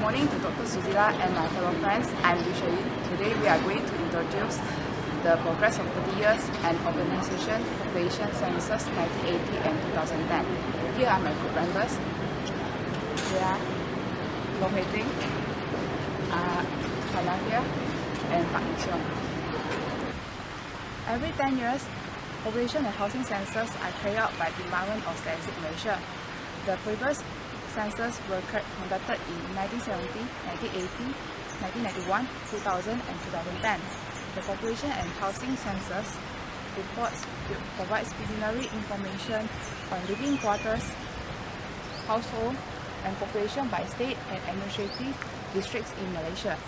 morning to Dr. Suzila and my fellow friends. I'm Lucia. Today we are going to introduce the progress of 30 years and organization population census 1980 and 2010. Here are my group members. They are Lo Hui Ting, Chanavia, and Pak Yixiong. Every 10 years, population and housing census are carried out by Department of Statistic Malaysia. The previous census were conducted in 1970, 1980, 1991, 2000 and 2010. The population and housing census reports provides preliminary information on living quarters, household and population by state and administrative districts in Malaysia.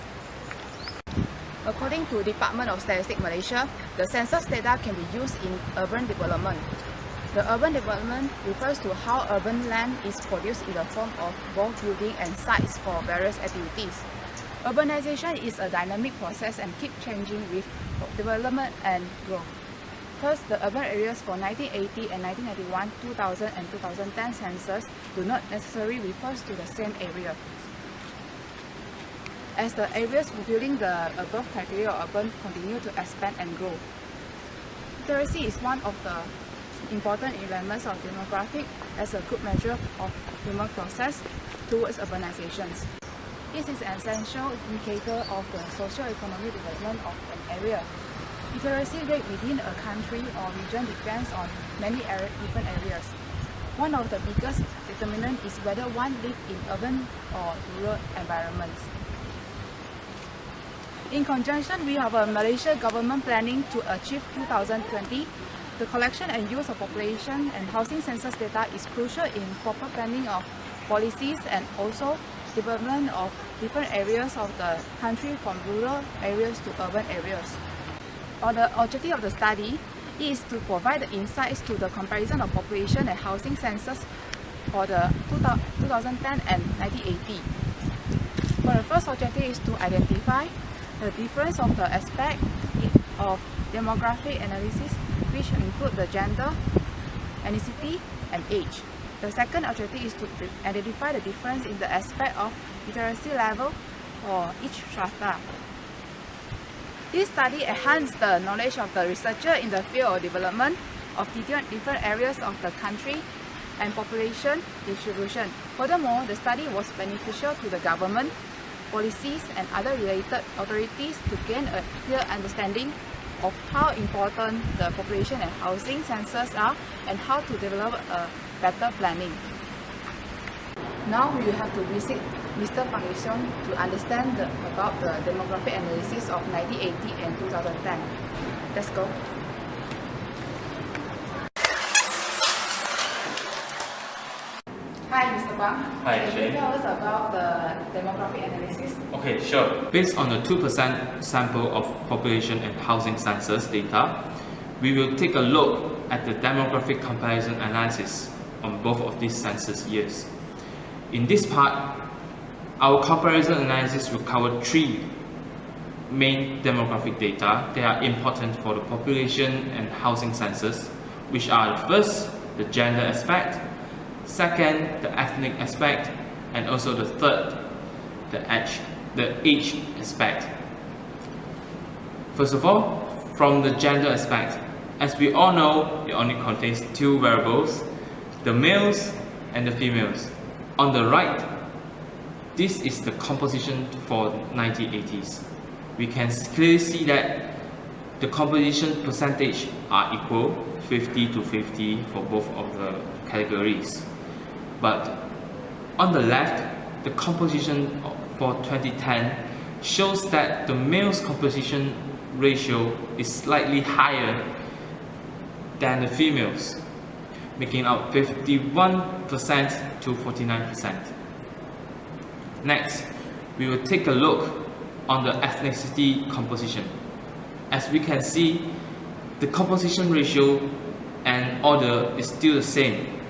According to Department of Statistic Malaysia, the census data can be used in urban development. The urban development refers to how urban land is produced in the form of both building and sites for various activities. Urbanization is a dynamic process and keeps changing with development and growth. First, the urban areas for 1980 and 1991, 2000 and 2010 census do not necessarily refer to the same area, as the areas fulfilling the above criteria of urban continue to expand and grow. Literacy is one of the important elements of demographic as a good measure of human process towards urbanizations. It is an essential indicator of the socio-economic development of an area. Literacy rate within a country or region depends on many different areas. One of the biggest determinants is whether one lives in urban or rural environments. In conjunction, we have a Malaysia government planning to achieve 2020. The collection and use of population and housing census data is crucial in proper planning of policies and also development of different areas of the country from rural areas to urban areas. The objective of the study is to provide the insights to the comparison of population and housing census for the 2010 and 1980. For the first objective is to identify the difference of the aspect of demographic analysis, which include the gender, ethnicity, and age. The second objective is to identify the difference in the aspect of literacy level for each strata. This study enhanced the knowledge of the researcher in the field of development of different areas of the country and population distribution. Furthermore, the study was beneficial to the government, policies, and other related authorities to gain a clear understanding of how important the population and housing census are and how to develop a better planning. Now we will have to visit Mr. Pak Yixiong to understand about the demographic analysis of 1980 and 2010. Let's go. Hi, Mr. Bang. Hi, Can Jay. you tell us about the demographic analysis? Okay, sure. Based on the 2% sample of population and housing census data, we will take a look at the demographic comparison analysis on both of these census years. In this part, our comparison analysis will cover three main demographic data that are important for the population and housing census, which are first, the gender aspect, second, the ethnic aspect, and also the third, the age aspect. First of all, from the gender aspect, as we all know, it only contains two variables, the males and the females. On the right, this is the composition for 1980s. We can clearly see that the composition percentage are equal, 50 to 50 for both of the categories. But on the left, the composition for 2010 shows that the males composition ratio is slightly higher than the females, making up 51% to 49%. Next, we will take a look on the ethnicity composition. As we can see, the composition ratio and order is still the same.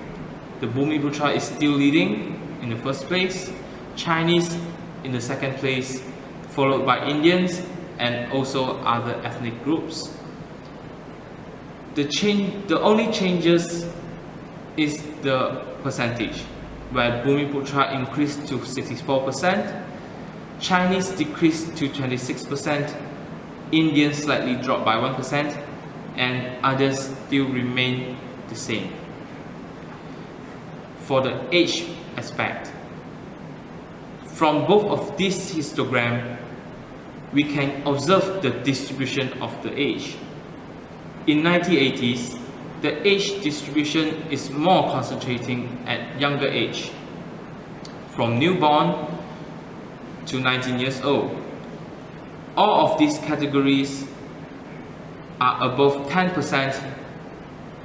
The Bumiputra is still leading in the first place, Chinese in the second place, followed by Indians and also other ethnic groups. The only changes is the percentage, where Bumiputra increased to 64% Chinese decreased to 26%, Indians slightly dropped by 1%, and others still remain the same. For the age aspect, from both of these histograms, we can observe the distribution of the age. In 1980s, the age distribution is more concentrating at younger age, from newborn to 19 years old. All of these categories are above 10%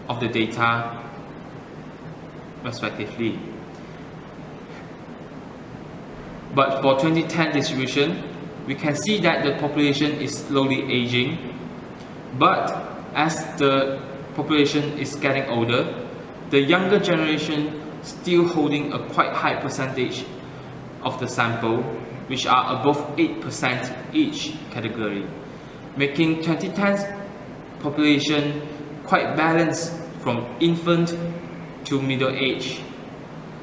of the data respectively. But for 2010 distribution, we can see that the population is slowly aging, but as the population is getting older, the younger generation still holding a quite high percentage of the sample, which are above 8% each category, making 2010's population quite balanced from infant to middle age.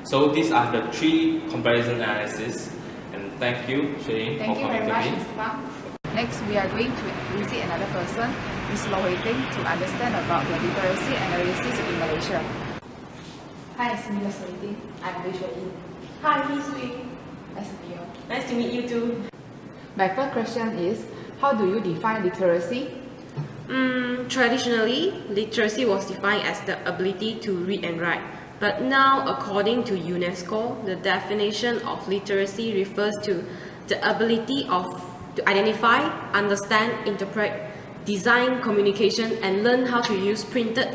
So these are the three comparison analysis, and thank you, Shane, Thank for you coming very to much, me. Mr. Fang. Next, we are going to visit another person, Ms. Loh Hui Ting, to understand about the literacy analysis in Malaysia. Hi, it's me, Ms. Loh Hui Ting. I'm Rachel Yin. Hi, Miss Wei. Nice to meet you. Nice to meet you too. My first question is, how do you define literacy? Traditionally, literacy was defined as the ability to read and write. But now, according to UNESCO, the definition of literacy refers to the ability to identify, understand, interpret, design, communication, and learn how to use printed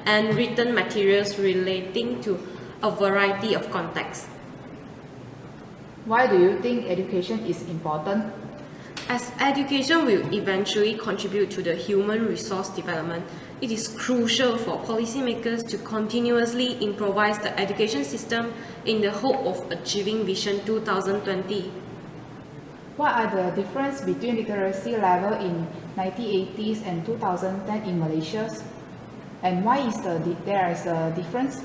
and written materials relating to a variety of contexts. Why do you think education is important? As education will eventually contribute to the human resource development, it is crucial for policymakers to continuously improvise the education system in the hope of achieving Vision 2020. What are the difference between literacy level in 1980s and 2010 in Malaysia? And why is there is a difference?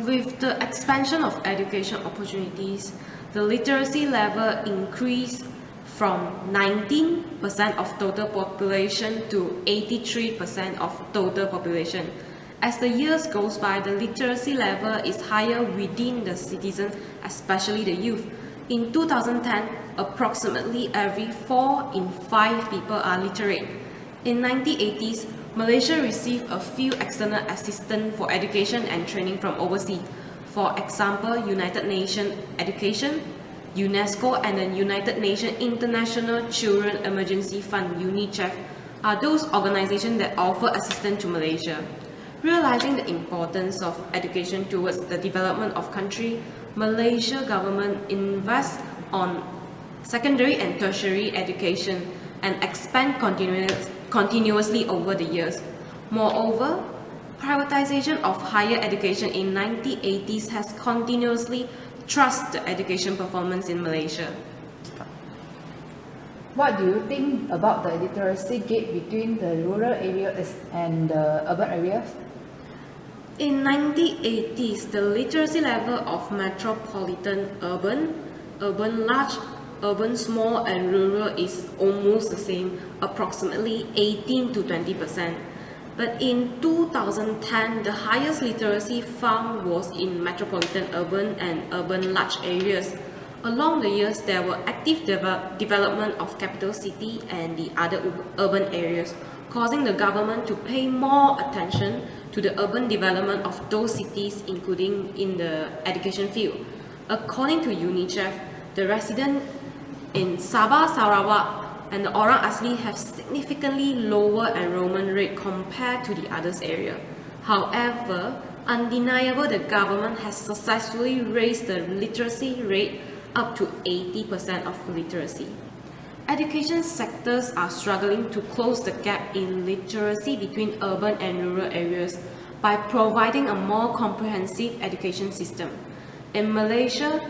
With the expansion of education opportunities, the literacy level increased from 19% of total population to 83% of total population. As the years goes by, the literacy level is higher within the citizens, especially the youth. In 2010, approximately every 4 in 5 people are literate. In 1980s, Malaysia received a few external assistance for education and training from overseas. For example, United Nations Education, UNESCO, and the United Nations International Children Emergency Fund (UNICEF) are those organizations that offer assistance to Malaysia. Realizing the importance of education towards the development of country, Malaysia government invests on secondary and tertiary education and expand continuously over the years. Moreover, privatization of higher education in 1980s has continuously thrust the education performance in Malaysia. What do you think about the literacy gap between the rural areas and the urban areas? In 1980s, the literacy level of metropolitan, urban large, urban small, and rural is almost the same, approximately 18 to 20%. But in 2010, the highest literacy found was in metropolitan urban and urban large areas. Along the years, there were active development of capital city and the other urban areas, causing the government to pay more attention to the urban development of those cities, including in the education field. According to UNICEF, the residents in Sabah, Sarawak, and the Orang Asli have significantly lower enrollment rate compared to the others area. However, undeniable the government has successfully raised the literacy rate up to 80% of literacy. Education sectors are struggling to close the gap in literacy between urban and rural areas by providing a more comprehensive education system. In Malaysia,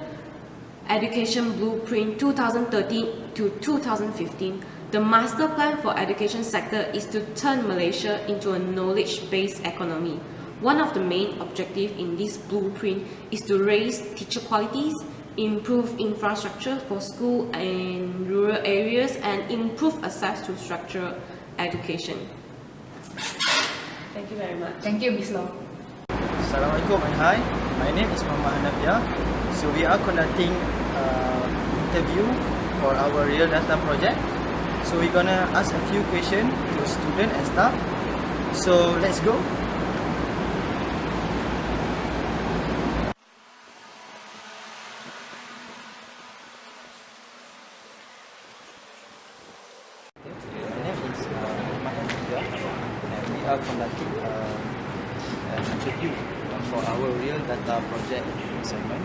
Education Blueprint 2013 to 2015, the master plan for education sector is to turn Malaysia into a knowledge-based economy. One of the main objectives in this blueprint is to raise teacher qualities, improve infrastructure for school in rural areas, and improve access to structural education. Thank you very much. Thank you, Ms. Law. Assalamualaikum and hi. My name is Muhammad Hanafiah. So we are conducting interview for our real data project. So we're gonna ask a few questions to student and staff. So let's go. My name is Muhammad Hanafiah, and we are conducting an interview for our real data project assignment.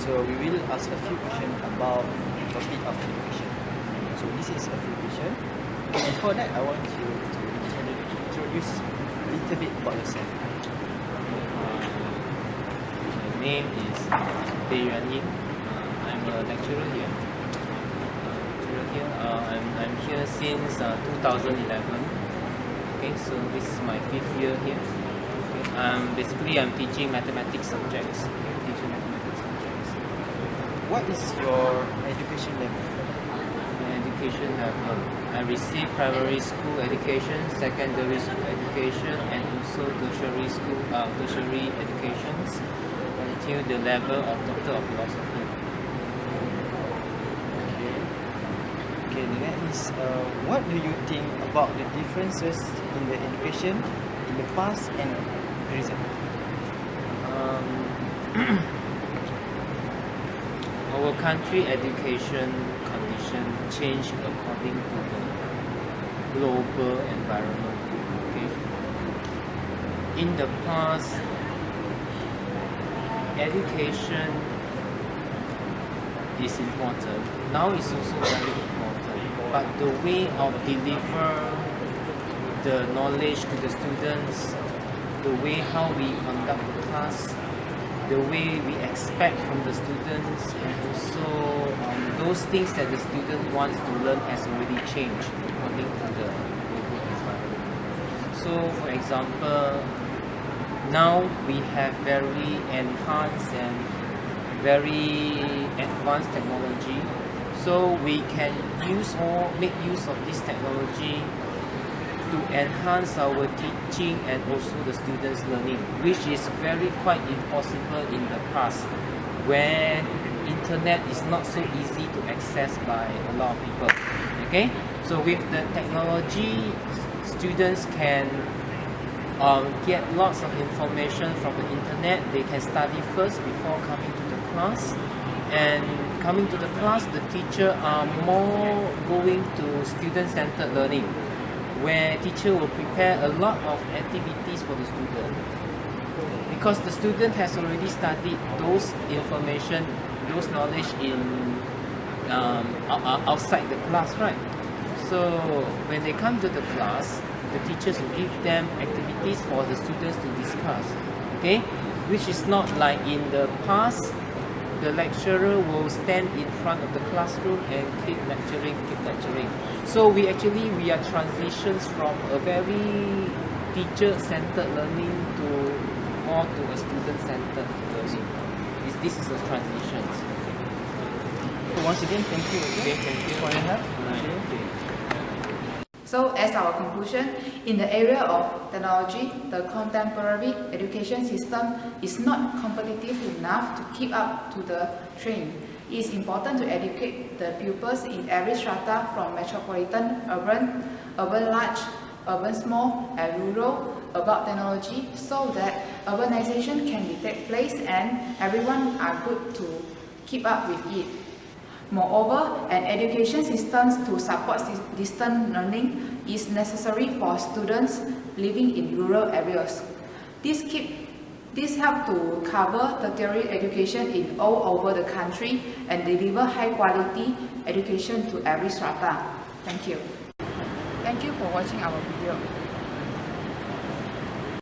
So we will ask a few questions about the topic of education. So this is a few questions. And for that, I want you to introduce a little bit about yourself. My name is Tae Yuan Ying. I'm a lecturer here. I'm here since 2011. Okay, so this is my 5th year here. Okay. Basically, I'm teaching mathematics subjects. What is your education level? My education level. I received primary school education, secondary school education, and also tertiary educations until the level of Doctor of Philosophy. Okay, the next is what do you think about the differences in the education in the past and present? Our country education condition change according to the global environment. Okay. In the past, education is important. Now it's also very important. But the way of deliver the knowledge to the students, the way how we conduct the class, the way we expect from the students, and also those things that the student wants to learn has already changed according to the global environment. So for example, now we have very enhanced and very advanced technology, so we can use or make use of this technology to enhance our teaching and also the students' learning, which is very quite impossible in the past, when internet is not so easy to access by a lot of people. Okay, so with the technology, students can get lots of information from the internet. They can study first before coming to the class, and coming to the class, the teacher are more going to student-centered learning, where teacher will prepare a lot of activities for the student, because the student has already studied those information, those knowledge in outside the class, right? So when they come to the class, the teachers will give them activities for the students to discuss, okay? Which is not like in the past, the lecturer will stand in front of the classroom and keep lecturing. So we are transitions from a very teacher-centered learning to more to a student-centered learning. This is a transition. Once again, thank you Okay, thank you for your help. Okay. So as our conclusion, in the area of technology, the contemporary education system is not competitive enough to keep up to the trend. It is important to educate the pupils in every strata from metropolitan, urban large, urban small, and rural about technology, so that urbanization can take place and everyone are good to keep up with it. Moreover, an education system to support distance learning is necessary for students living in rural areas. This helps to cover tertiary education in all over the country and deliver high quality education to every strata. Thank you. Thank you for watching our video.